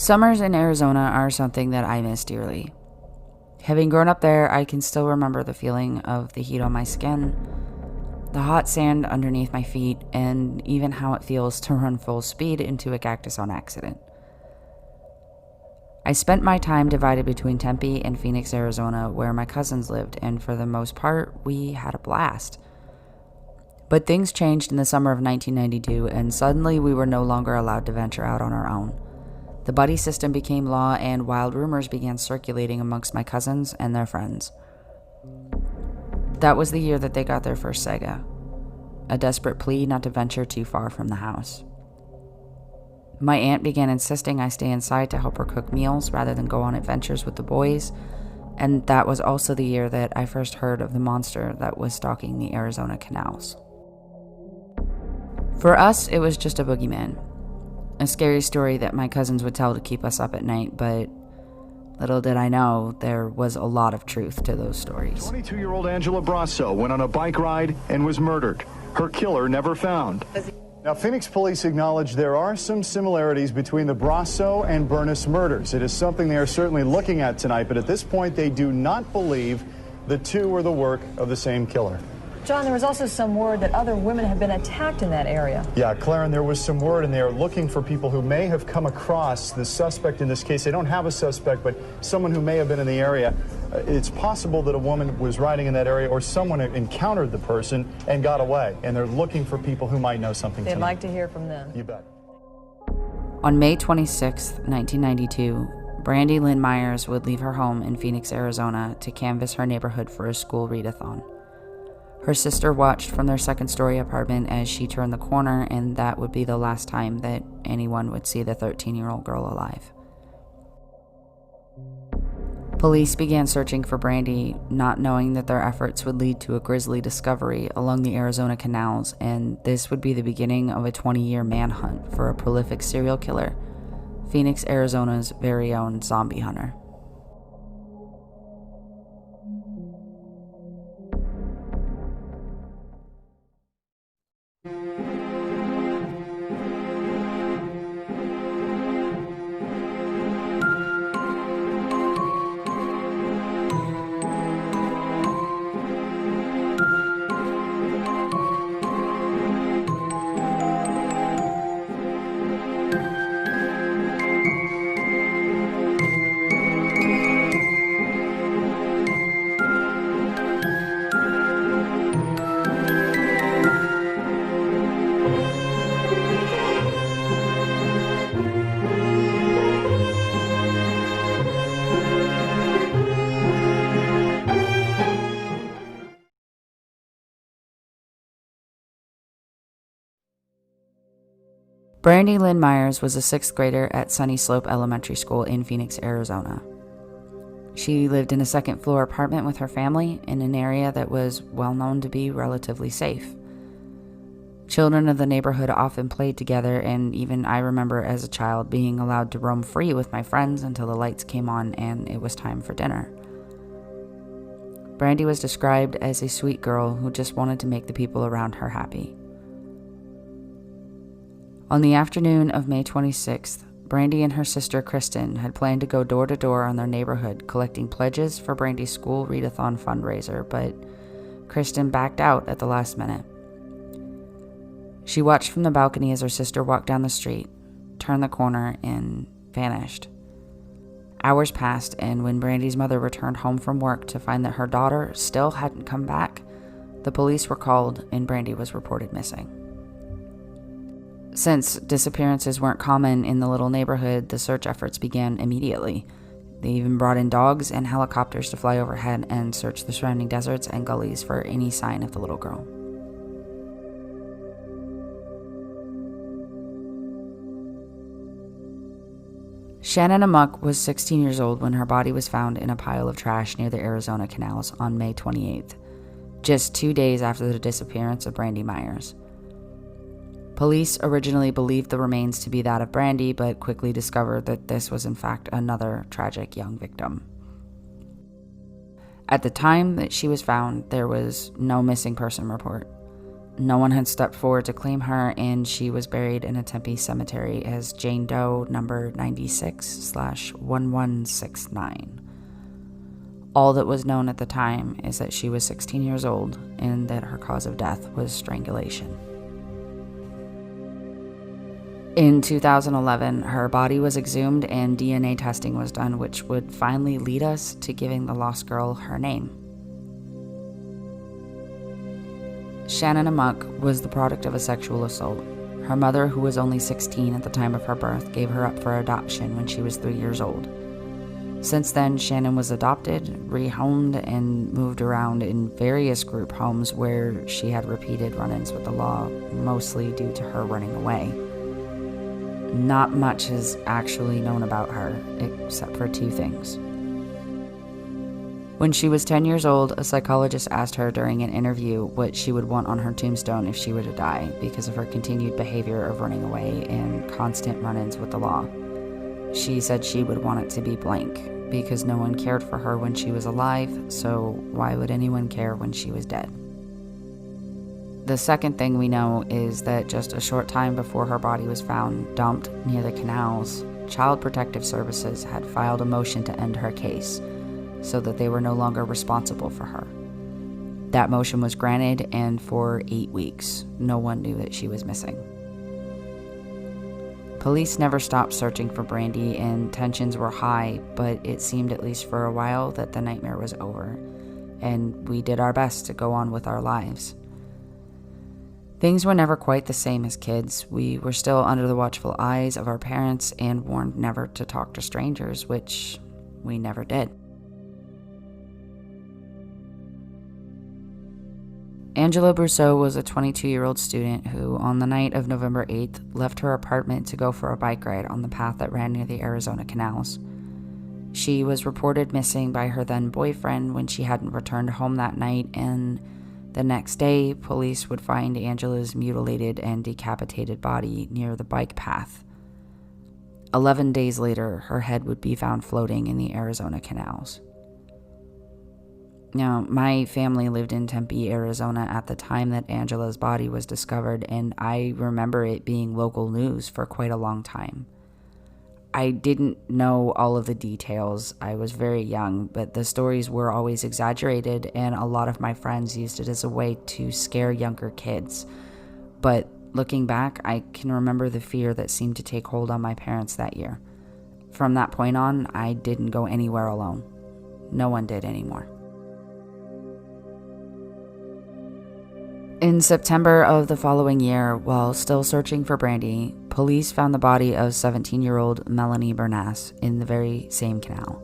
Summers in Arizona are something that I miss dearly. Having grown up there, I can still remember the feeling of the heat on my skin, the hot sand underneath my feet, and even how it feels to run full speed into a cactus on accident. I spent my time divided between Tempe and Phoenix, Arizona, where my cousins lived, and for the most part, we had a blast. But things changed in the summer of 1992, and suddenly we were no longer allowed to venture out on our own. The buddy system became law, and wild rumors began circulating amongst my cousins and their friends. That was the year that they got their first Sega, a desperate plea not to venture too far from the house. My aunt began insisting I stay inside to help her cook meals rather than go on adventures with the boys, and that was also the year that I first heard of the monster that was stalking the Arizona canals. For us, it was just a boogeyman, a scary story that my cousins would tell to keep us up at night, but little did I know there was a lot of truth to those stories. 22-year-old Angela Brasso went on a bike ride and was murdered. Her killer never found. Now, Phoenix police acknowledge there are some similarities between the Brasso and Byrnes murders. It is something they are certainly looking at tonight, but at this point, they do not believe the two were the work of the same killer. John, there was also some word that other women have been attacked in that area. Yeah, Claren, there was some word, and they are looking for people who may have come across the suspect in this case. They don't have a suspect, but someone who may have been in the area. It's possible that a woman was riding in that area or someone encountered the person and got away, and they're looking for people who might know something. They'd like to hear from them. You bet. On May 26, 1992, Brandy Lynn Myers would leave her home in Phoenix, Arizona to canvass her neighborhood for a school readathon. Her sister watched from their second-story apartment as she turned the corner, and that would be the last time that anyone would see the 13-year-old girl alive. Police began searching for Brandy, not knowing that their efforts would lead to a grisly discovery along the Arizona canals, and this would be the beginning of a 20-year manhunt for a prolific serial killer, Phoenix, Arizona's very own zombie hunter. Brandy Lynn Myers was a 6th grader at Sunny Slope Elementary School in Phoenix, Arizona. She lived in a second-floor apartment with her family in an area that was well known to be relatively safe. Children of the neighborhood often played together, and even I remember as a child being allowed to roam free with my friends until the lights came on and it was time for dinner. Brandy was described as a sweet girl who just wanted to make the people around her happy. On the afternoon of May 26th, Brandy and her sister Kristin had planned to go door to door on their neighborhood collecting pledges for Brandy's school readathon fundraiser, but Kristin backed out at the last minute. She watched from the balcony as her sister walked down the street, turned the corner, and vanished. Hours passed, and when Brandy's mother returned home from work to find that her daughter still hadn't come back, the police were called and Brandy was reported missing. Since disappearances weren't common in the little neighborhood, the search efforts began immediately. They even brought in dogs and helicopters to fly overhead and search the surrounding deserts and gullies for any sign of the little girl. Shannen Aumok was 16 years old when her body was found in a pile of trash near the Arizona canals on May 28th, just 2 days after the disappearance of Brandy Myers. Police originally believed the remains to be that of Brandy, but quickly discovered that this was in fact another tragic young victim. At the time that she was found, there was no missing person report. No one had stepped forward to claim her, and she was buried in a Tempe cemetery as Jane Doe number 96/1169. All that was known at the time is that she was 16 years old and that her cause of death was strangulation. In 2011, her body was exhumed and DNA testing was done, which would finally lead us to giving the lost girl her name. Shannen Amok was the product of a sexual assault. Her mother, who was only 16 at the time of her birth, gave her up for adoption when she was 3 years old. Since then, Shannon was adopted, rehomed, and moved around in various group homes where she had repeated run-ins with the law, mostly due to her running away. Not much is actually known about her, except for two things. When she was 10 years old, a psychologist asked her during an interview what she would want on her tombstone if she were to die because of her continued behavior of running away and constant run-ins with the law. She said she would want it to be blank because no one cared for her when she was alive, so why would anyone care when she was dead? The second thing we know is that just a short time before her body was found dumped near the canals, Child Protective Services had filed a motion to end her case so that they were no longer responsible for her. That motion was granted, and for 8 weeks, no one knew that she was missing. Police never stopped searching for Brandy, and tensions were high, but it seemed, at least for a while, that the nightmare was over, and we did our best to go on with our lives. Things were never quite the same as kids. We were still under the watchful eyes of our parents and warned never to talk to strangers, which we never did. Angela Brousseau was a 22-year-old student who, on the night of November 8th, left her apartment to go for a bike ride on the path that ran near the Arizona canals. She was reported missing by her then boyfriend when she hadn't returned home that night, and the next day, police would find Angela's mutilated and decapitated body near the bike path. 11 days later, her head would be found floating in the Arizona canals. Now, my family lived in Tempe, Arizona at the time that Angela's body was discovered, and I remember it being local news for quite a long time. I didn't know all of the details. I was very young, but the stories were always exaggerated, and a lot of my friends used it as a way to scare younger kids. But looking back, I can remember the fear that seemed to take hold on my parents that year. From that point on, I didn't go anywhere alone. No one did anymore. In September of the following year, while still searching for Brandy, police found the body of 17-year-old Melanie Byrnes in the very same canal.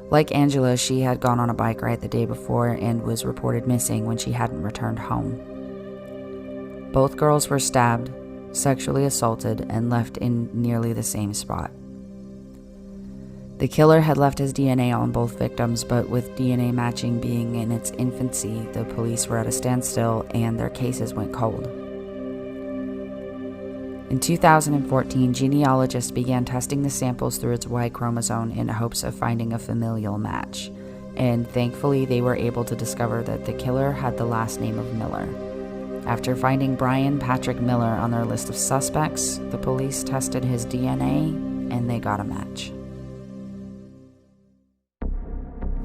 Like Angela, she had gone on a bike ride the day before and was reported missing when she hadn't returned home. Both girls were stabbed, sexually assaulted, and left in nearly the same spot. The killer had left his DNA on both victims, but with DNA matching being in its infancy, the police were at a standstill and their cases went cold. In 2014, genealogists began testing the samples through its Y chromosome in hopes of finding a familial match, and thankfully they were able to discover that the killer had the last name of Miller. After finding Brian Patrick Miller on their list of suspects, the police tested his DNA and they got a match.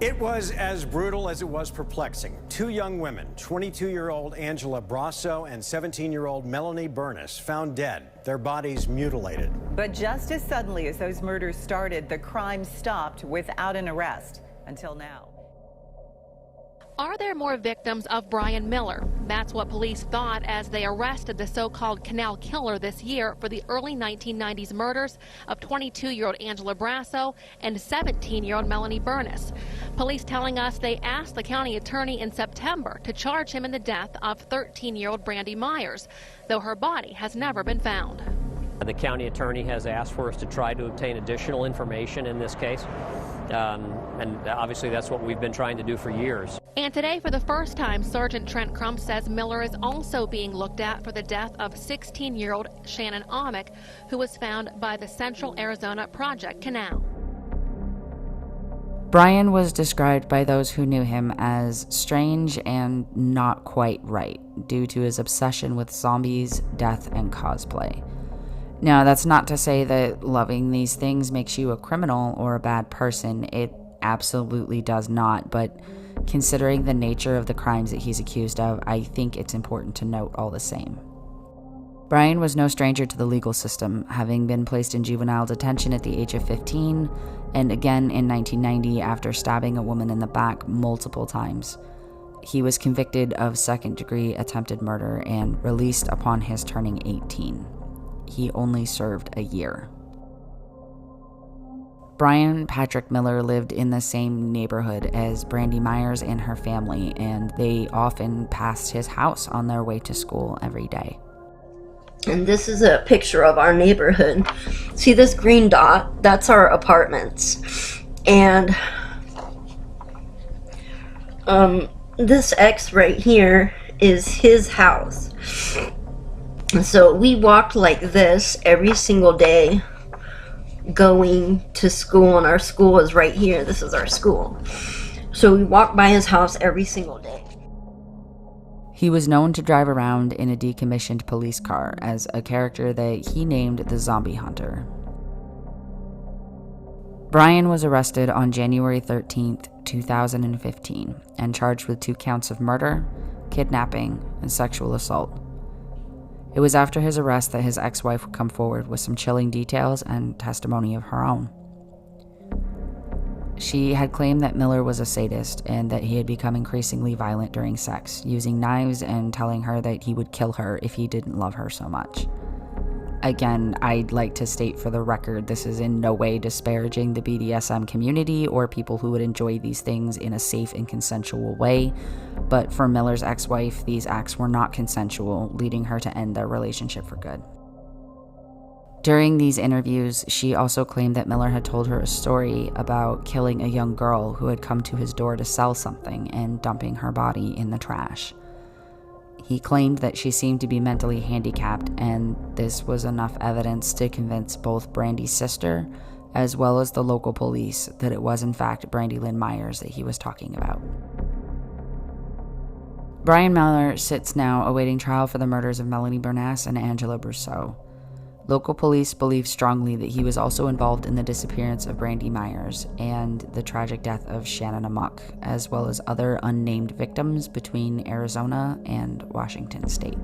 It was as brutal as it was perplexing. Two young women, 22-year-old Angela Brousseau and 17-year-old Melanie Byrnes, found dead, their bodies mutilated. But just as suddenly as those murders started, the crime stopped without an arrest until now. Are there more victims of Brian Miller? That's what police thought as they arrested the so-called canal killer this year for the early 1990s murders of 22-year-old Angela Brousseau and 17-year-old Melanie Byrnes. Police telling us they asked the county attorney in September to charge him in the death of 13-year-old Brandy Myers, though her body has never been found. The county attorney has asked for us to try to obtain additional information in this case. And obviously that's what we've been trying to do for years. And today, for the first time, Sergeant Trent Crump says Miller is also being looked at for the death of 16-year-old Shannon Aumock, who was found by the Central Arizona Project Canal. Brian was described by those who knew him as strange and not quite right due to his obsession with zombies, death, and cosplay. Now, that's not to say that loving these things makes you a criminal or a bad person. It absolutely does not, but considering the nature of the crimes that he's accused of, I think it's important to note all the same. Brian was no stranger to the legal system, having been placed in juvenile detention at the age of 15, and again in 1990 after stabbing a woman in the back multiple times. He was convicted of second-degree attempted murder and released upon his turning 18. He only served a year. Brian Patrick Miller lived in the same neighborhood as Brandy Myers and her family, and they often passed his house on their way to school every day. And this is a picture of our neighborhood. See this green dot? That's our apartments. And this X right here is his house. So we walked like this every single day going to school, and our school is right here. This is our school. So we walked by his house every single day. He was known to drive around in a decommissioned police car as a character that he named the Zombie Hunter. Brian was arrested on January 13th, 2015, and charged with 2 counts of murder, kidnapping, and sexual assault. It was after his arrest that his ex-wife would come forward with some chilling details and testimony of her own. She had claimed that Miller was a sadist and that he had become increasingly violent during sex, using knives and telling her that he would kill her if he didn't love her so much. Again, I'd like to state for the record, this is in no way disparaging the BDSM community or people who would enjoy these things in a safe and consensual way, but for Miller's ex-wife, these acts were not consensual, leading her to end their relationship for good. During these interviews, she also claimed that Miller had told her a story about killing a young girl who had come to his door to sell something and dumping her body in the trash. He claimed that she seemed to be mentally handicapped, and this was enough evidence to convince both Brandy's sister as well as the local police that it was in fact Brandy Lynn Myers that he was talking about. Brian Miller sits now awaiting trial for the murders of Melanie Byrnes and Angela Brousseau. Local police believe strongly that he was also involved in the disappearance of Brandy Myers and the tragic death of Shannon Aumok, as well as other unnamed victims between Arizona and Washington state.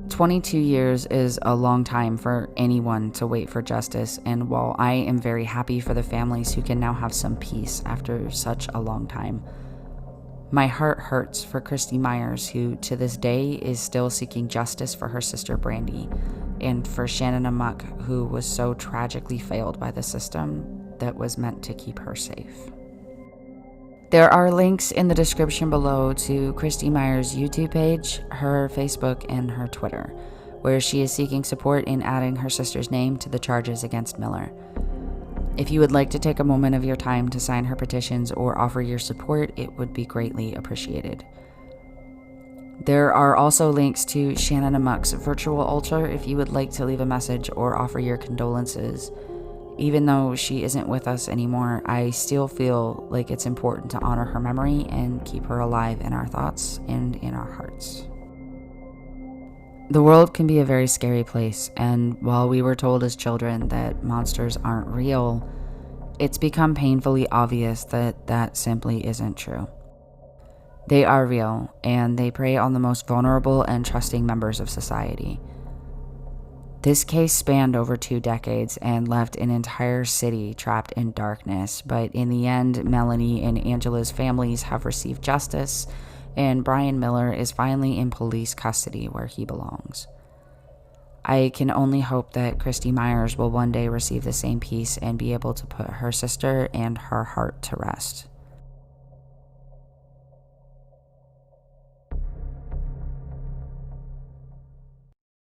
22 years is a long time for anyone to wait for justice, and while I am very happy for the families who can now have some peace after such a long time, my heart hurts for Kristi Myers, who to this day is still seeking justice for her sister Brandi, and for Shannon Aumock, who was so tragically failed by the system that was meant to keep her safe. There are links in the description below to Kristi Myers' YouTube page, her Facebook, and her Twitter, where she is seeking support in adding her sister's name to the charges against Miller. If you would like to take a moment of your time to sign her petitions or offer your support, it would be greatly appreciated. There are also links to Shannen Aumocks' virtual altar if you would like to leave a message or offer your condolences. Even though she isn't with us anymore, I still feel like it's important to honor her memory and keep her alive in our thoughts and in our hearts. The world can be a very scary place, and while we were told as children that monsters aren't real, it's become painfully obvious that that simply isn't true. They are real, and they prey on the most vulnerable and trusting members of society. This case spanned over 2 decades and left an entire city trapped in darkness, but in the end, Melanie and Angela's families have received justice, and Brian Miller is finally in police custody where he belongs. I can only hope that Kristi Myers will one day receive the same peace and be able to put her sister and her heart to rest.